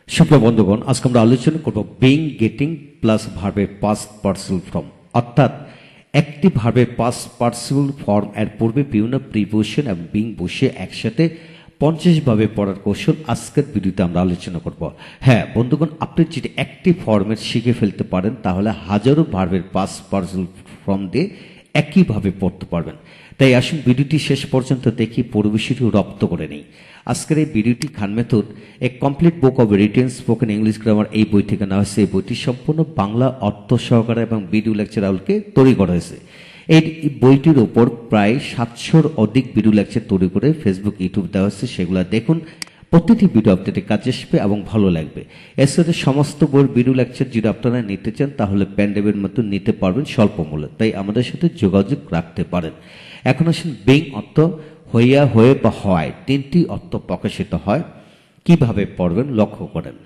সুপ্রিয় বন্ধুগণ, আজকে আমরা আলোচনা করব বিং গেটিং প্লাস ভার্বের পাস্ট পার্টিসিপল ফর্ম। অর্থাৎ একটি ভার্বের পাস্ট পার্টিসিপল ফর্ম এর পূর্বে বিভিন্ন প্রিপোজিশন এবং বিং বসে একসাথে 50 ভাবে পড়ার কৌশল আজকের ভিডিওতে আমরা আলোচনা করব। হ্যাঁ বন্ধুগণ, আপনি যদি একটি ফর্মেট শিখে ফেলতে পারেন তাহলে হাজারো ভার্বের পাস্ট পার্টিসিপল ফর্ম দিয়ে একইভাবে পড়তে পারবেন। তাই আসুন ভিডিওটি শেষ পর্যন্ত দেখি পরিবেশটি রপ্ত করে নেই। আজকের এই ভিডিওটি খান মেথড এ complete book of written spoken English grammar এই বই থেকে নেওয়া হয়েছে। এই বইটি সম্পূর্ণ বাংলা অর্থ সহকারে এবং ভিডিও লেকচার আউটকে তৈরি করা হয়েছে। এই বইটির উপর প্রায় 700-র অধিক ভিডিও লেকচার তৈরি করে ফেসবুক ইউটিউব দেওয়া হয়েছে। সেগুলো দেখুন, প্রতিটি ভিডিও আপনাদের কাজে আসবে এবং ভালো লাগবে। এর সাথে সমস্ত বইয়ের ভিডিও লেকচার যদি আপনারা নিতে চান তাহলে প্যান্ডেবের মতো নিতে পারবেন স্বল্প মূল্যে। তাই আমাদের সাথে যোগাযোগ রাখতে পারেন। এখন আসুন বিং অর্থ হইয়া, হয়ে বা হয়, তিনটি অর্থ প্রকাশিত হয়। কিভাবে পড়বেন লক্ষ্য করেন।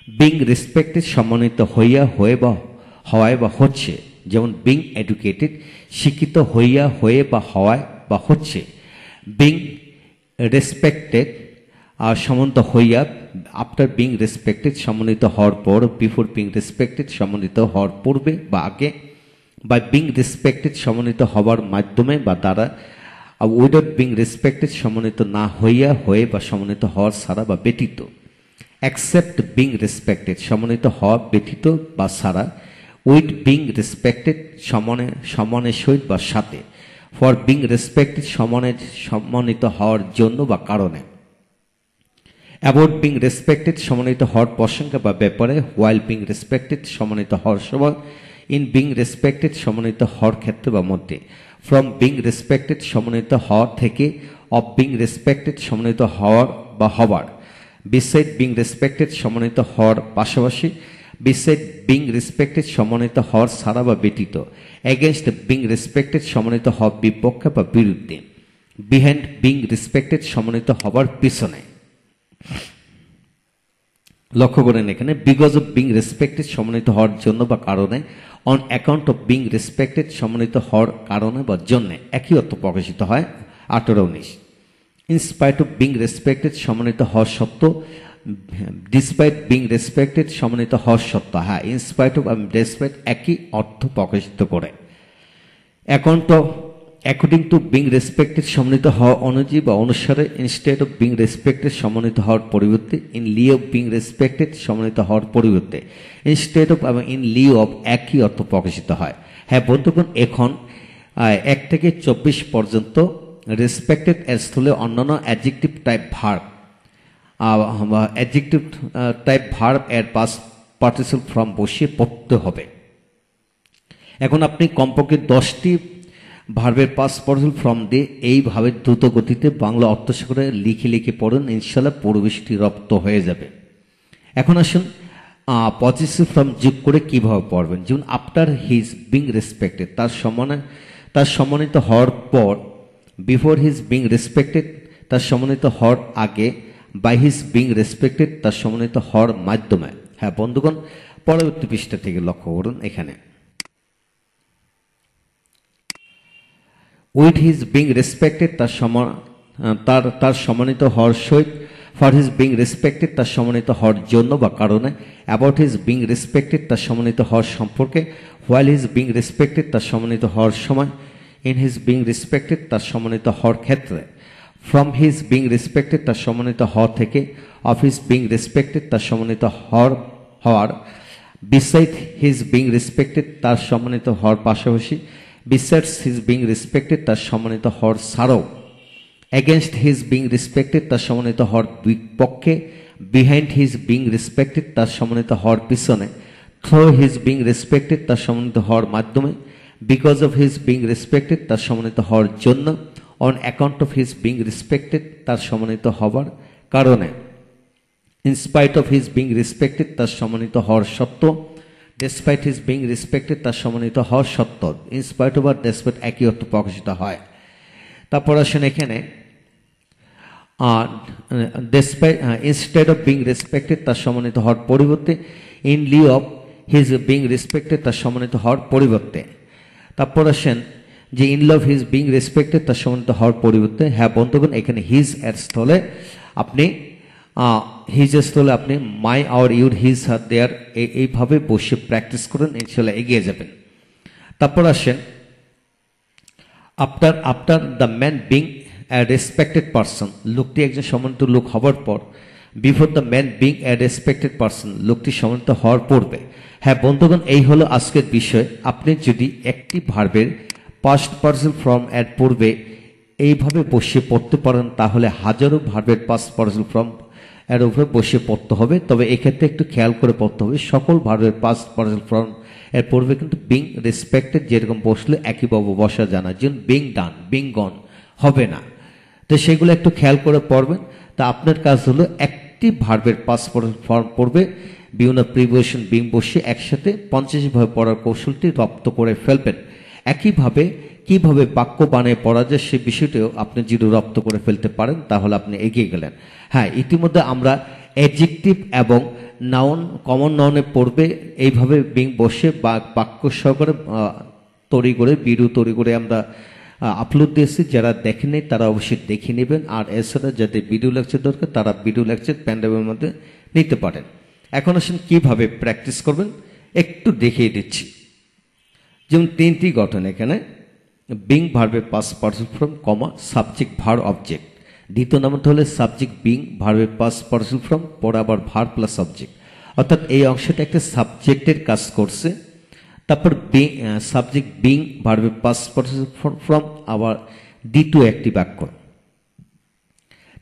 বিং রেসপেক্টেড সম্মানিত হইয়া, হয়ে বা হওয়ায় বা হচ্ছে, যেমন বিং এডুকেটেড শিক্ষিত হইয়া, হয়ে বা হওয়ায় বা হচ্ছে। বিং রেসপেক্টেড আর সম্মানিত হইয়া আফটার বিং রেসপেক্টেড সম্মানিত হওয়ার পর, বিফোর বিং রেসপেক্টেড সম্মানিত হওয়ার পূর্বে বা আগে, বা বিং রেসপেক্টেড সম্মানিত হওয়ার মাধ্যমে বা দ্বারা, উইদাউট বিং রেসপেক্টেড সম্মানিত না হইয়া, হয়ে বা সম্মানিত হওয়ার ছাড়া বা ব্যতীত। অ্যাকসেপ্ট বিং রেসপেক্টেড সম্মানিত হওয়া ব্যতীত বা ছাড়া, উইথ বিং রেসপেক্টেড সমানের সহিত বা সাথে, ফর বিং রেসপেক্টেড সম্মানিত হওয়ার জন্য বা কারণে। অ্যাবাউট বিং রেসপেক্টেড সম্মানিত হওয়ার প্রসঙ্গে বা ব্যাপারে, হোয়াইল বিং রেসপেক্টেড সম্মানিত হওয়ার সময়, ইন বিং রেসপেক্টেড সম্মানিত হওয়ার ক্ষেত্রে বা মধ্যে, ফ্রম বিং রেসপেক্টেড সম্মানিত হওয়ার থেকে, অফ বিং রেসপেক্টেড সম্মানিত হওয়ার বা হবার, বিসাইড বিং রেসপেক্টেড সম্মানিত হওয়ার পাশাপাশি, বিসাইড বিং রেসপেক্টেড সম্মানিত হওয়ার ছাড়া বা ব্যতীত, এগেনস্ট বিং রেসপেক্টেড সম্মানিত হওয়ার বিপক্ষে বা বিরুদ্ধে, বিহাইন্ড বিং রেসপেক্টেড সম্মানিত হওয়ার পিছনে। লক্ষ্য করেন এখানে বিকজ অফ বিং রেসপেক্টেড সম্মানিত হওয়ার জন্য বা কারণে, on account of being respected সম্মানিত হওয়ার কারণে বা জন্যে, একই অর্থ প্রকাশিত হয়। 18-19 ইনস্পাইট অফ বিং রেসপেক্টেড সম্মানিত হওয়ার সত্ত্বেও, ডিসপাইট বিং রেসপেক্টেড সম্মানিত হওয়ার সত্ত্বেও। হ্যাঁ, ইনস্পাইট অফ এবং ডিসপাইট একই অর্থ প্রকাশিত করে। অ্যাকর্ডিং টু বিং রেসপেক্টেড সম্মানিত হওয়া অনুযায়ী বা অনুসারে, ইনস্টেড অফ বিং রেসপেক্টেড সম্মানিত হওয়ার পরিবর্তে, in Liu of being respected সম্মানিত হওয়ার পরিবর্তে, ইনস্টেড অফ এবং ইন লিউ অফ একই অর্থ প্রকাশিত হয়। হ্যাঁ বন্ধুগণ, এখন 1 থেকে 24 পর্যন্ত রেসপেক্টেড এর স্থলে অন্যান্য অ্যাডজেক্টিভ টাইপ ভার্ব এর পাস্ট পার্টিসিপল ফর্ম বসিয়ে পড়তে হবে। এখন আপনি কমপক্ষে 10টি ভার্বের পাস্ট পার্টিসিপল ফর্ম দিয়ে এইভাবে দ্রুত গতিতে বাংলা অর্থ করে লিখে পড়ুন, ইনশাল্লাহ পরিবেশটি রপ্ত হয়ে যাবে। এখন আসুন পজিটিভ ফর্ম যোগ করে কিভাবে পড়বেন। যেমন আফটার হিজ বিং রেসপেক্টেড তার সম্মানিত হওয়ার পর, বিফোর হিজ বিং রেসপেক্টেড তার সম্মানিত হওয়ার আগে, বাই হিজ বিং রেসপেক্টেড তার সম্মানিত হওয়ার মাধ্যমে। হ্যাঁ বন্ধুগণ, পরবর্তী পৃষ্ঠা থেকে লক্ষ্য করুন এখানে উইথ হিজ বিং রেসপেক্টেড তার সম্মানিত হওয়ার সহিত, ফর হিজ বিং রেসপেক্টেড তার সম্মানিত হওয়ার জন্য বা কারণে, অ্যাবাউট হিজ বিং রেসপেক্টেড তার সম্মানিত হওয়ার সম্পর্কে, হোয়াইল হিজ বিং রেসপেক্টেড তার সম্মানিত হওয়ার সময়, ইন হিজ বিং রেসপেক্টেড তার সম্মানিত হওয়ার ক্ষেত্রে, ফ্রম হিজ বিং রেসপেক্টেড তার সম্মানিত হওয়া থেকে, অফ হিজ বিং রেসপেক্টেড তার সম্মানিত হওয়ার, বিসাইড হিজ বিং রেসপেক্টেড তার সম্মানিত হওয়ার পাশাপাশি, বিসাইডস হিজ বিং রেসপেক্টেড তার সম্মানিত হওয়ার ছাড়াও, এগেনস্ট হিজ বিং রেসপেক্টেড তার সম্মানিত হওয়ার বিপক্ষে, বিহাইন্ড হিজ বিং রেসপেক্টেড তার সম্মানিত হওয়ার পিছনে, থ্রু হিজ বিং রেসপেক্টেড তার সম্মানিত হওয়ার মাধ্যমে, because of his being respected তার সম্মানিত হওয়ার জন্য, on account of his being respected তার সম্মানিত হওয়ার কারণে, in spite of his being respected তার সম্মানিত হওয়ার সত্ত্বেও, ডেসপাইট হিজ বিং রেসপেক্টেড তার সম্মানিত হওয়ার সত্ত্বেও। ইনস্পাইট অফ আর ডেসপাইট একই অর্থ প্রকাশিত হয়। তারপর আসেন এখানে ইনস্টেড অফ বিং রেসপেক্টেড তার সম্মানিত হওয়ার পরিবর্তে, in Liu of his being respected তার সম্মানিত হওয়ার পরিবর্তে। তারপর আসেন যে in love his being respected তার সম্মানিত হওয়ার পরিবর্তে। হ্যাঁ বন্ধুগণ, এখানে হিজ এর স্থলে আপনি হিজেস্ট হলে আপনি my our your his her their এইভাবে বসে প্র্যাকটিস করেন, ইনশাল্লাহ এগিয়ে যাবেন। তারপর আসেন after the man being a respected person, লোকটি একজন সম্মানিত লোক হওয়ার পর, before the man being a respected person, লোকটি সম্মানিত হওয়ার পূর্বে। হ্যাঁ বন্ধুগণ, এই হলো আজকের বিষয়। আপনি যদি একটি ভার্বের পাস্ট পার্সন ফর্ম এর পূর্বে এইভাবে বসিয়ে পড়তে পারেন, তাহলে হাজারো ভার্বের পাস্ট পার্সন ফর্ম এর উপরে বসিয়ে পড়তে হবে। তবে এক্ষেত্রে একটু খেয়াল করে পড়তে হবে, সকল ভার্বের পাস্ট পার্সন ফর্ম এর পূর্বে কিন্তু বিং রেসপেক্টেড যেরকম বসলে একইভাবে বসা জানা, যেমন বিং ডান, বিং গন হবে না। তো সেগুলো একটু খেয়াল করে পড়বেন। তা আপনার কাজ হলো একটি ভার্বের পাস্ট পার্সন ফর্ম পড়বে, বিভিন্ন প্রিপোজিশন বিং বসিয়ে একসাথে 50 ভাবে পড়ার কৌশলটি রপ্ত করে ফেলবেন। একইভাবে কিভাবে বাক্য বানিয়ে পড়া যায় সে বিষয়টিও আপনি যদি রপ্ত করে ফেলতে পারেন, তাহলে আপনি এগিয়ে গেলেন। হ্যাঁ, ইতিমধ্যে আমরা অ্যাডজেক্টিভ এবং নাউন, কমন নাউনে পড়বে এইভাবে বিং বসে বা বাক্য সহকারে তৈরি করে, ভিডিও তৈরি করে আমরা আপলোড দিয়েছি। যারা দেখেনি তারা অবশ্যই দেখে নেবেন। আর এছাড়া যাদের ভিডিও লেকচার দরকার তারা ভিডিও লেকচার প্যান্ডাবের মধ্যে নিতে পারেন। এখন আসেন কিভাবে প্র্যাকটিস করবেন একটু দেখিয়ে দিচ্ছি। যেমন 3টি গঠন এখানে, বিং ভার্বের পাস্ট পার্সন ফর্ম, কমা সাবজেক্ট ভার্ব অবজেক্ট। দ্বিতীয় নাম্বারটা হলে সাবজেক্ট বিং ভার্বের পাস্ট পার্সন ফর্ম, পরে আবার ভার্ব প্লাস সাবজেক্ট, অর্থাৎ এই অংশটা একটা সাবজেক্টের কাজ করছে। তারপর সাবজেক্ট বিং ভার্বের পাস্ট পার্সন ফর্ম, আবার দ্বিতীয় একটি বাক্য।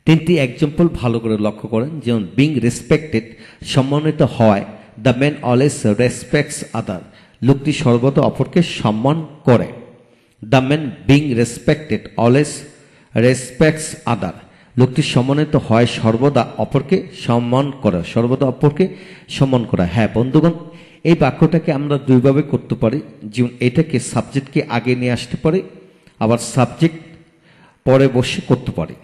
3টি এক্সাম্পল ভালো করে লক্ষ্য করেন। যেমন বিং রেসপেক্টেড, সম্মানিত হয়, the man always respects other, লোকটি সর্বদা অপরকে সম্মান করে। The man being respected always respects other, লোকটি সম্মানিত হয়, সর্বদা অপরকে সম্মান করে, সর্বদা অপরকে সম্মান করা। হ্যাঁ বন্ধুগণ, এই বাক্যটাকে আমরা দুইভাবে করতে পারি। যেমন এটাকে সাবজেক্টকে আগে নিয়ে আসতে পারি, আবার সাবজেক্ট পরে বসে করতে পারি।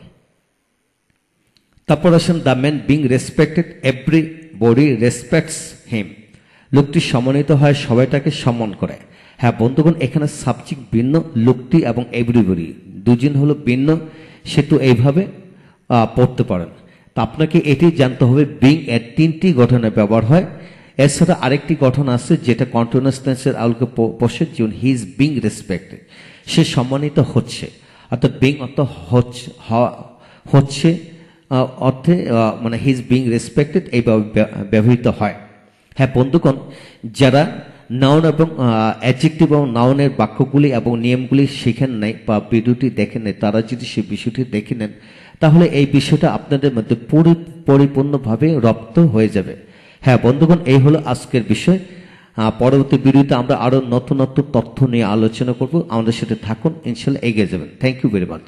তারপর আসেন the man being respected everybody respects him, লোকটি সম্মানিত হয়, সবাই তাকে সম্মান করে। হ্যাঁ বন্ধুগণ, এখানে সাবজেক্ট ভিন্ন, লোকটি এবং এভরিবডি দুজন হলো ভিন্ন, সেহেতু এইভাবে পড়তে পারেন। তা আপনাকে এটি জানতে হবে, বিং এর 3টি গঠনে ব্যবহার হয়। এছাড়া আরেকটি গঠন আছে যেটা কন্টিনিউয়াস টেন্সের আলোকে বসে, যেমন হি ইজ বিং রেসপেক্টেড, সে সম্মানিত হচ্ছে, অর্থাৎ বিং অর্থ হচ্ছে অর্থে, মানে হি ইজ বিং রেসপেক্টেড এইভাবে ব্যবহৃত হয়। হ্যাঁ বন্ধুগণ, যারা নাউন এবং অ্যাডজেক্টিভ এবং নাউনের বাক্যগুলি এবং নিয়মগুলি শিখেন নাই বা ভিডিওটি দেখেন নাই, তারা যদি সেই বিষয়টি দেখে নেন, তাহলে এই বিষয়টা আপনাদের মধ্যে পরিপূর্ণভাবে রপ্ত হয়ে যাবে। হ্যাঁ বন্ধুগণ, এই হলো আজকের বিষয়। পরবর্তী ভিডিওতে আমরা আরো নতুন নতুন তথ্য নিয়ে আলোচনা করব। আমাদের সাথে থাকুন, ইনশাল্লাহ এগিয়ে যাবেন। Thank you very much.